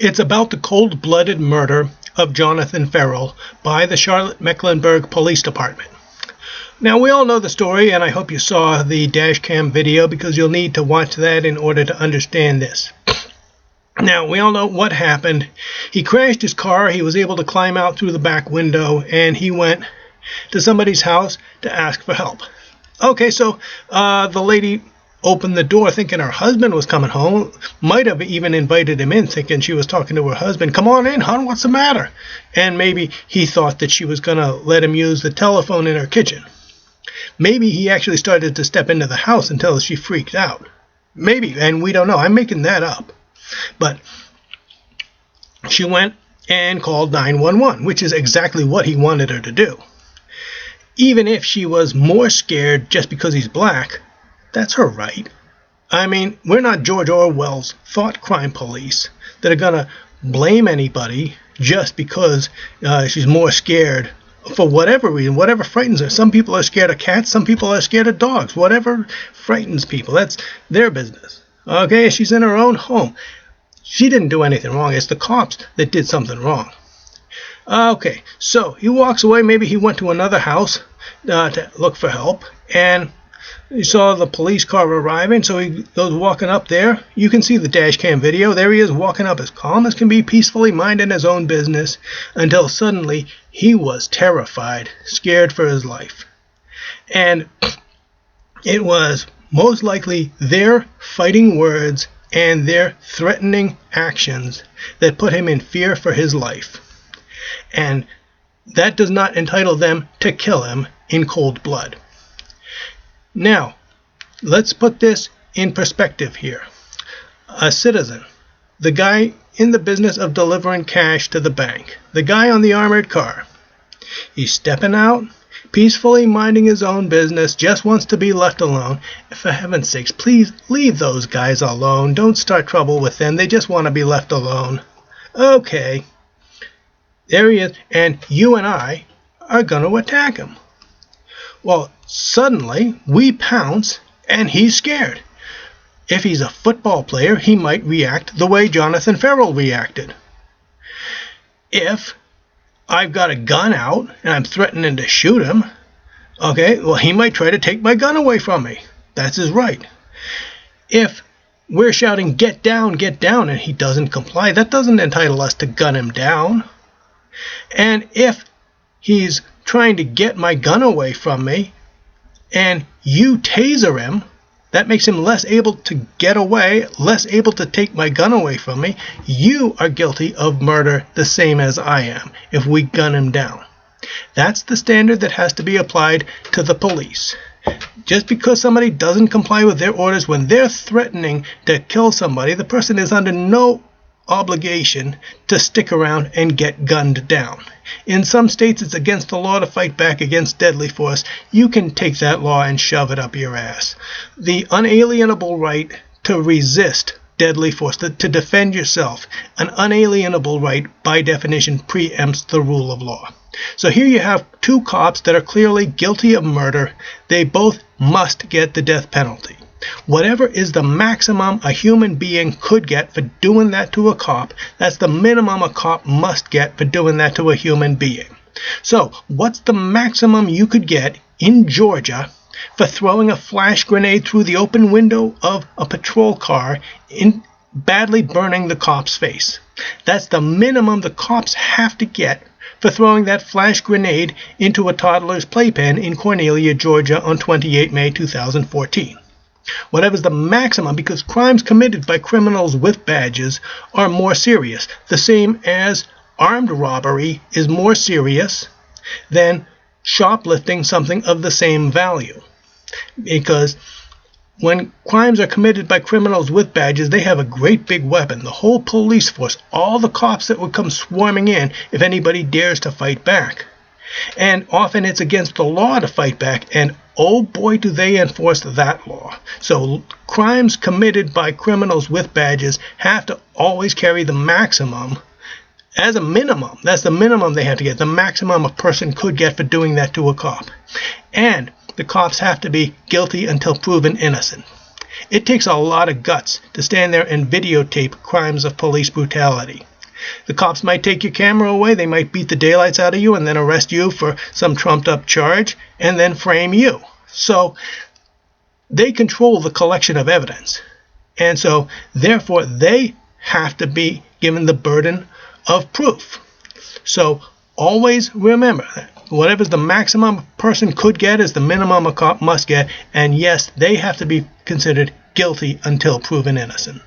It's about the cold-blooded murder of Jonathan Ferrell by the Charlotte-Mecklenburg Police Department. Now, we all know the story, and I hope you saw the dash cam video because you'll need to watch that in order to understand this. Now, we all know what happened. He crashed his car, he was able to climb out through the back window, and he went to somebody's house to ask for help. Okay, so the lady opened the door thinking her husband was coming home, might have even invited him in thinking she was talking to her husband. "Come on in, hon, what's the matter?" And maybe he thought that she was going to let him use the telephone in her kitchen. Maybe he actually started to step into the house until she freaked out. Maybe, and we don't know. I'm making that up. But she went and called 911, which is exactly what he wanted her to do. Even if she was more scared just because he's black, that's her right. I mean, we're not George Orwell's thought crime police that are going to blame anybody just because she's more scared for whatever reason, whatever frightens her. Some people are scared of cats, some people are scared of dogs. Whatever frightens people, that's their business. Okay, she's in her own home. She didn't do anything wrong. It's the cops that did something wrong. Okay, so he walks away. Maybe he went to another house to look for help, and he saw the police car arriving, so he goes walking up there. You can see the dash cam video. There he is walking up as calm as can be, peacefully minding his own business, until suddenly he was terrified, scared for his life. And it was most likely their fighting words and their threatening actions that put him in fear for his life. And that does not entitle them to kill him in cold blood. Now, let's put this in perspective here. A citizen, the guy in the business of delivering cash to the bank, the guy on the armored car, he's stepping out, peacefully minding his own business, just wants to be left alone. For heaven's sakes, please leave those guys alone. Don't start trouble with them. They just want to be left alone. Okay, there he is, and you and I are going to attack him. Well, suddenly we pounce and he's scared. If he's a football player, he might react the way Jonathan Ferrell reacted. If I've got a gun out and I'm threatening to shoot him, okay, well, he might try to take my gun away from me. That's his right. If we're shouting, get down, and he doesn't comply, that doesn't entitle us to gun him down. And if he's trying to get my gun away from me and you taser him, that makes him less able to get away, less able to take my gun away from me. You are guilty of murder the same as I am if we gun him down. That's the standard that has to be applied to the police. Just because somebody doesn't comply with their orders when they're threatening to kill somebody, the person is under no obligation to stick around and get gunned down. In some states, it's against the law to fight back against deadly force. You can take that law and shove it up your ass. The unalienable right to resist deadly force, to defend yourself, an unalienable right, by definition, preempts the rule of law. So here you have two cops that are clearly guilty of murder. They both must get the death penalty. Whatever is the maximum a human being could get for doing that to a cop, that's the minimum a cop must get for doing that to a human being. So, what's the maximum you could get in Georgia for throwing a flash grenade through the open window of a patrol car, in badly burning the cop's face? That's the minimum the cops have to get for throwing that flash grenade into a toddler's playpen in Cornelia, Georgia on 28 May 2014. Whatever's the maximum, because crimes committed by criminals with badges are more serious. The same as armed robbery is more serious than shoplifting something of the same value. Because when crimes are committed by criminals with badges, they have a great big weapon. The whole police force, all the cops that would come swarming in if anybody dares to fight back. And often it's against the law to fight back, and oh boy do they enforce that law. So crimes committed by criminals with badges have to always carry the maximum as a minimum. That's the minimum they have to get, the maximum a person could get for doing that to a cop. And the cops have to be guilty until proven innocent. It takes a lot of guts to stand there and videotape crimes of police brutality. The cops might take your camera away, they might beat the daylights out of you and then arrest you for some trumped up charge and then frame you. So they control the collection of evidence. And so therefore they have to be given the burden of proof. So always remember that whatever the maximum a person could get is the minimum a cop must get. And yes, they have to be considered guilty until proven innocent.